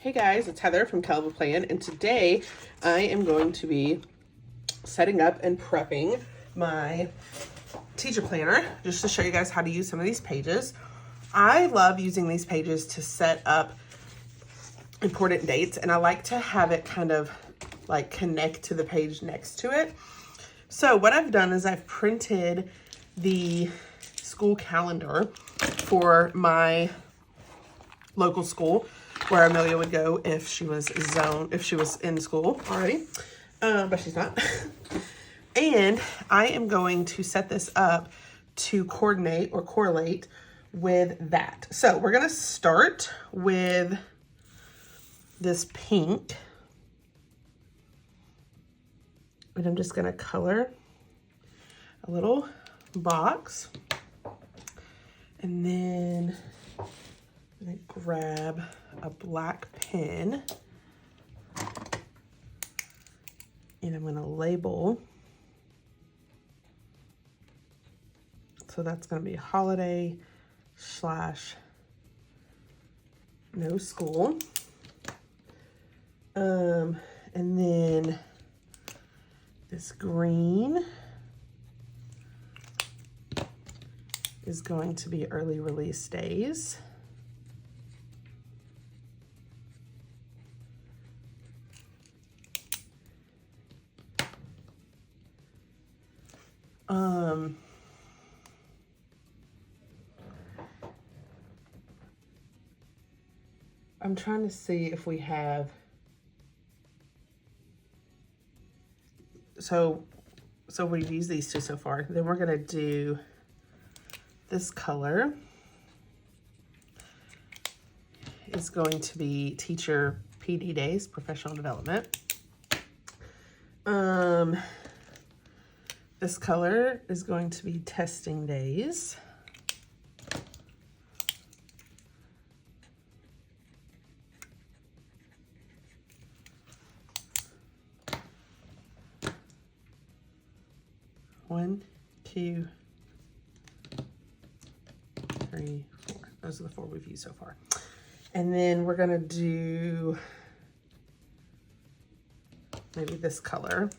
Hey guys, it's Heather from Kellofaplan, and today I am going to be setting up and prepping my teacher planner just to show you guys how to use some of these pages. I love using these pages to set up important dates, and I like to have it kind of like connect to the page next to it. So what I've done is I've printed the school calendar for my local school where Amelia would go if she was in school already, but she's not. And I am going to set this up to coordinate or correlate with that. So we're gonna start with this pink, and I'm just gonna color a little box, and then I'm gonna grab a black pen, and I'm gonna label. So that's gonna be holiday / no school. And then this green is going to be early release days. I'm trying to see if we have, so we've used these two so far. Then we're gonna do this color is going to be teacher PD days, professional development. This color is going to be testing days. One, two, three, four. Those are the four we've used so far. And then we're gonna do maybe this color.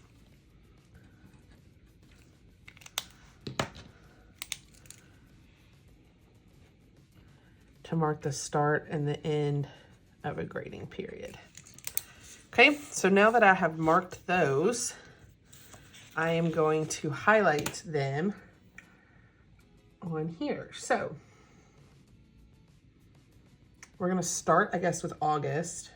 To mark the start and the end of a grading period. Okay, so now that I have marked those, I am going to highlight them on here. So we're gonna start, I guess, with August.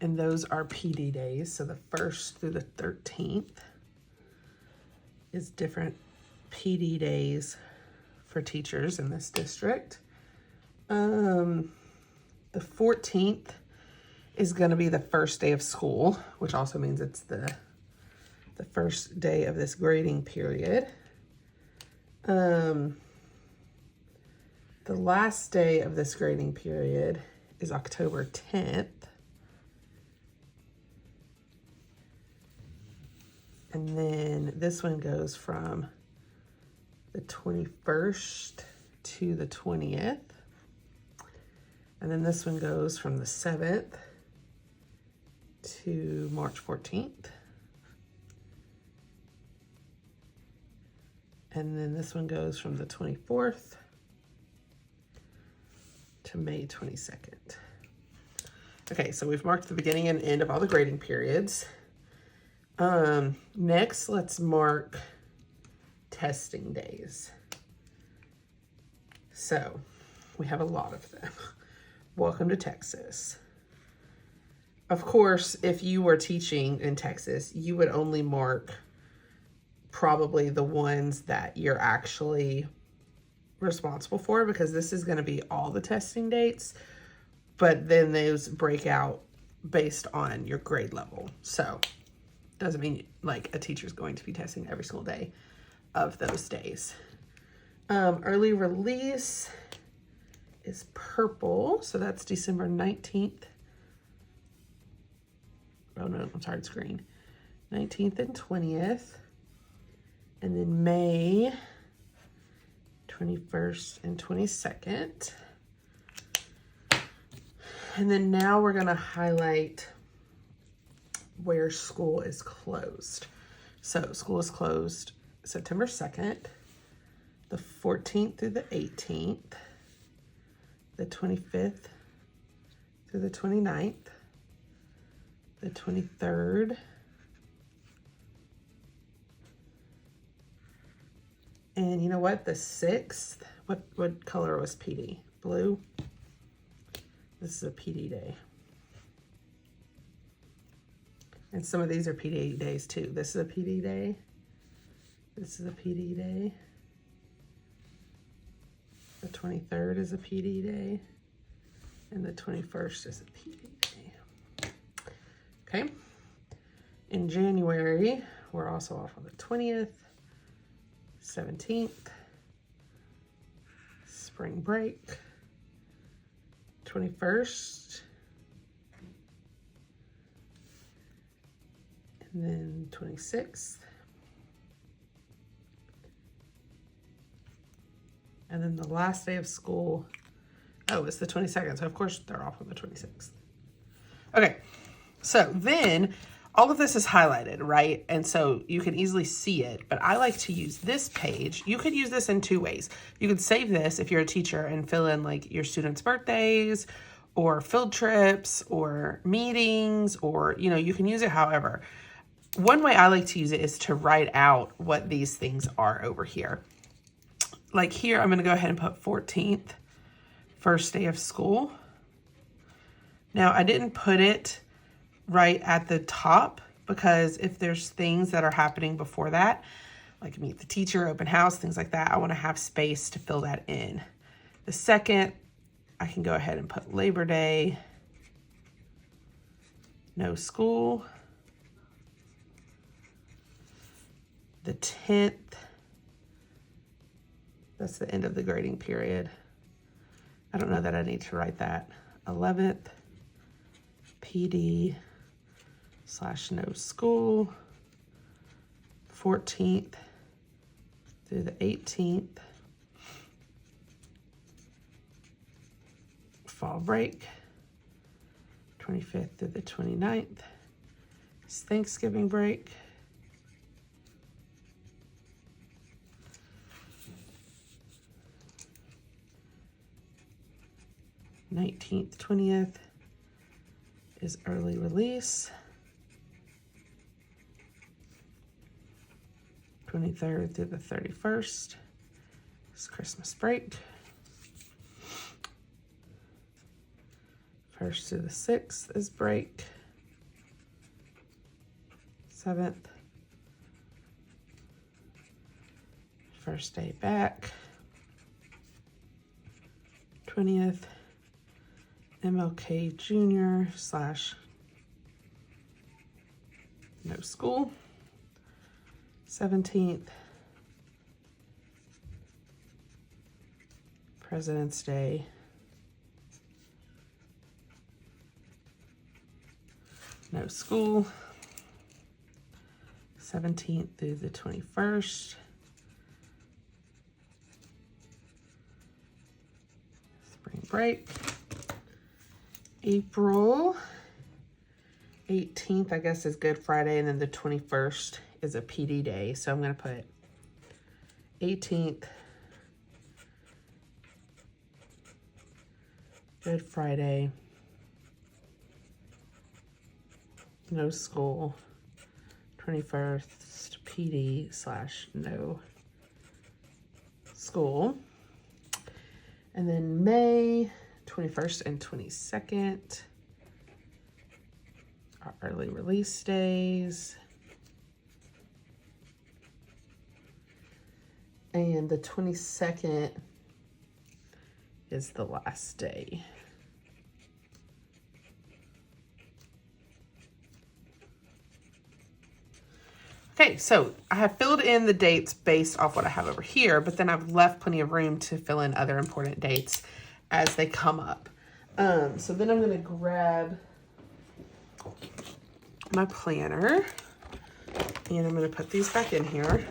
And those are PD days. So the 1st through the 13th is different PD days for teachers in this district. The 14th is gonna be the first day of school, which also means it's the first day of this grading period. The last day of this grading period is October 10th. And then this one goes from the 21st to the 20th. And then this one goes from the 7th to March 14th. And then this one goes from the 24th to May 22nd. Okay, so we've marked the beginning and end of all the grading periods. Next, let's mark testing days. So we have a lot of them. Welcome to Texas. Of course, if you were teaching in Texas, you would only mark probably the ones that you're actually responsible for, because this is going to be all the testing dates, but then those break out based on your grade level. So doesn't mean like a teacher's going to be testing every single day of those days. Early release is purple, so that's December 19th. Oh no, I'm sorry, it's green. 19th and 20th. And then May 21st and 22nd. And then now we're gonna highlight where school is closed. So school is closed September 2nd, the 14th through the 18th, the 25th through the 29th, the 23rd, and you know what, the 6th, what color was PD? Blue? This is a PD day. And some of these are PD days too. This is a PD day. This is a PD day. The 23rd is a PD day. And the 21st is a PD day. Okay. In January, we're also off on the 20th, 17th, spring break, 21st, and then 26th, and then the last day of school, oh, it's the 22nd, so of course they're off on the 26th. Okay, so then all of this is highlighted, right? And so you can easily see it, but I like to use this page. You could use this in two ways. You could save this if you're a teacher and fill in like your students' birthdays or field trips or meetings, or, you know, you can use it however. One way I like to use it is to write out what these things are over here. Like here, I'm gonna go ahead and put 14th, first day of school. Now I didn't put it right at the top because if there's things that are happening before that, like meet the teacher, open house, things like that, I want to have space to fill that in. The 2nd, I can go ahead and put Labor Day, no school. The 10th, that's the end of the grading period. I don't know that I need to write that. 11th, PD / no school. 14th through the 18th, fall break. 25th through the 29th, it's Thanksgiving break. Nineteenth, 20th is early release. 23rd through the 31st is Christmas break. 1st through the 6th is break. 7th, first day back. 20th, MLK Junior / no school. 17th, President's Day. No school. 17th through the 21st. Spring break. April 18th, I guess, is Good Friday, and then the 21st is a PD day. So I'm going to put 18th, Good Friday, no school, 21st, PD / no school. And then May 21st and 22nd are early release days. And the 22nd is the last day. Okay, so I have filled in the dates based off what I have over here, but then I've left plenty of room to fill in other important dates as they come up. So then I'm going to grab my planner and I'm going to put these back in here.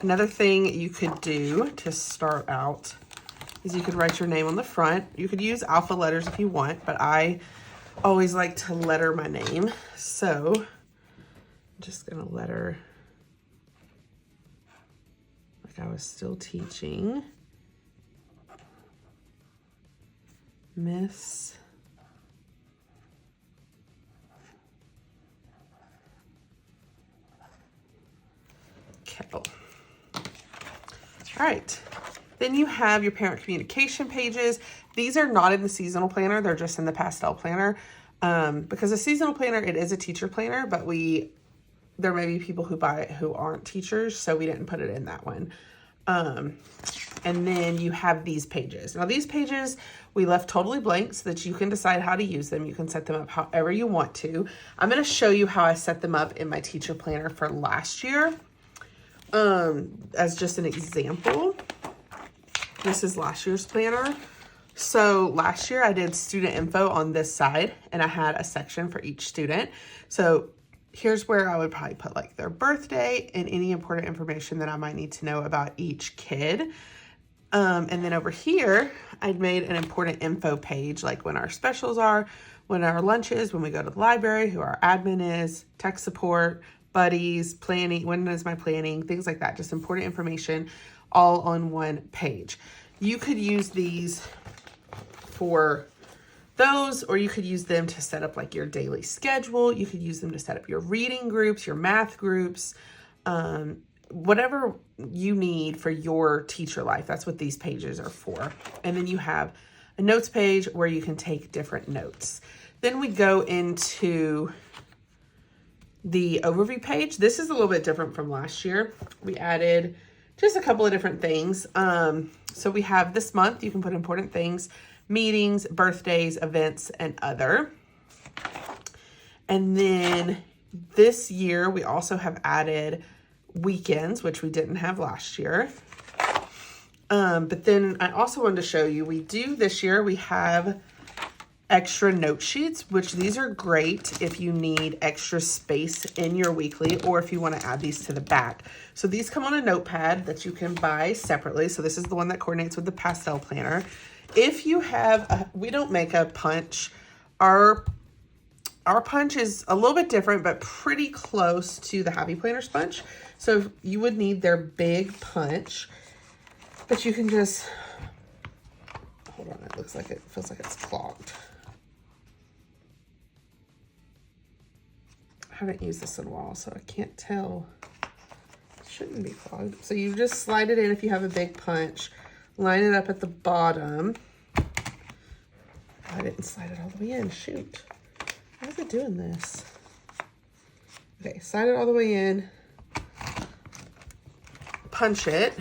Another thing you could do to start out is you could write your name on the front. You could use alpha letters if you want, but I always like to letter my name. So I'm just gonna letter like I was still teaching. Miss Kell. All right. Then you have your parent communication pages. These are not in the seasonal planner. They're just in the pastel planner. Because a seasonal planner, it is a teacher planner, but there may be people who buy it who aren't teachers, so we didn't put it in that one. And then you have these pages. Now these pages we left totally blank so that you can decide how to use them. You can set them up however you want to. I'm going to show you how I set them up in my teacher planner for last year. As just an example, this is last year's planner. So last year I did student info on this side and I had a section for each student. So here's where I would probably put like their birthday and any important information that I might need to know about each kid. And then over here, I'd made an important info page, like when our specials are, when our lunch is, when we go to the library, who our admin is, tech support, buddies, planning, when is my planning, things like that. Just important information all on one page. You could use these for those, or you could use them to set up like your daily schedule. You could use them to set up your reading groups, your math groups, whatever you need for your teacher life. That's what these pages are for. And then you have a notes page where you can take different notes. Then we go into the overview page. This is a little bit different from last year. We added just a couple of different things. So we have this month, you can put important things, meetings, birthdays, events, and other. And then this year, we also have added weekends, which we didn't have last year. But then I also wanted to show you, this year, we have extra note sheets, which these are great if you need extra space in your weekly or if you want to add these to the back. So these come on a notepad that you can buy separately. So this is the one that coordinates with the pastel planner. If you have, we don't make a punch. Our punch is a little bit different, but pretty close to the Happy Planner's punch. So you would need their big punch, but you can just, hold on, it feels like it's clogged. I haven't used this in a while, so I can't tell. It shouldn't be clogged. So you just slide it in if you have a big punch, line it up at the bottom. I didn't slide it all the way in, shoot. Why is it doing this? Okay, slide it all the way in, punch it,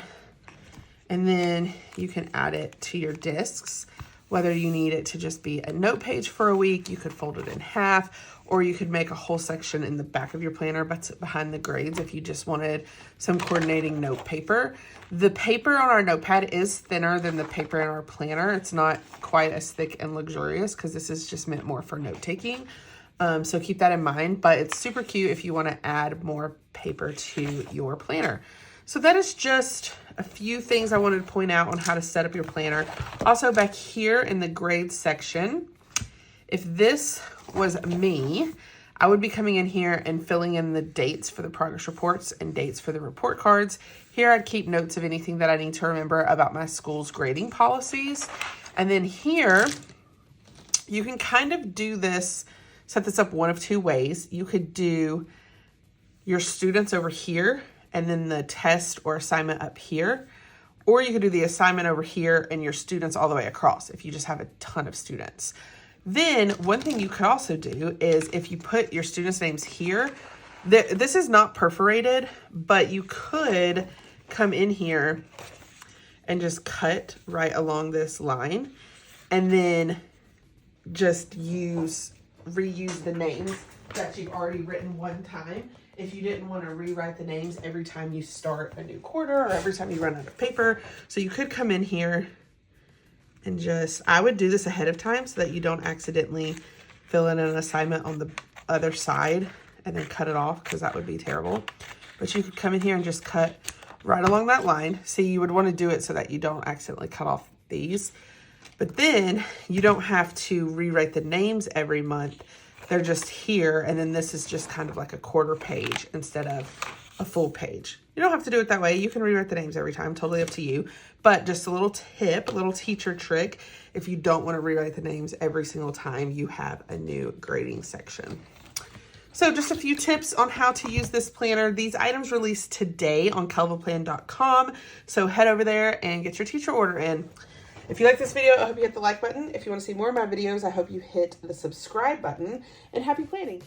and then you can add it to your discs. Whether you need it to just be a note page for a week, you could fold it in half, or you could make a whole section in the back of your planner, but behind the grades if you just wanted some coordinating note paper. The paper on our notepad is thinner than the paper in our planner. It's not quite as thick and luxurious because this is just meant more for note taking. So keep that in mind, but it's super cute if you want to add more paper to your planner. So that is just a few things I wanted to point out on how to set up your planner. Also back here in the grades section, if this was me, I would be coming in here and filling in the dates for the progress reports and dates for the report cards. Here I'd keep notes of anything that I need to remember about my school's grading policies. And then here, you can kind of do this, set this up one of two ways. You could do your students over here and then the test or assignment up here. Or you could do the assignment over here and your students all the way across if you just have a ton of students. Then one thing you could also do is if you put your students' names here, this is not perforated, but you could come in here and just cut right along this line and then just reuse the names that you've already written one time. If you didn't want to rewrite the names every time you start a new quarter or every time you run out of paper. So you could come in here and I would do this ahead of time so that you don't accidentally fill in an assignment on the other side and then cut it off because that would be terrible. But you could come in here and just cut right along that line. See, you would want to do it so that you don't accidentally cut off these. But then you don't have to rewrite the names every month. They're just here, and then this is just kind of like a quarter page instead of a full page. You don't have to do it that way. You can rewrite the names every time, totally up to you. But just a little tip, a little teacher trick, if you don't want to rewrite the names every single time you have a new grading section. So just a few tips on how to use this planner. These items released today on Kellofaplan.com. So head over there and get your teacher order in. If you like this video, I hope you hit the like button. If you want to see more of my videos, I hope you hit the subscribe button. And happy planning.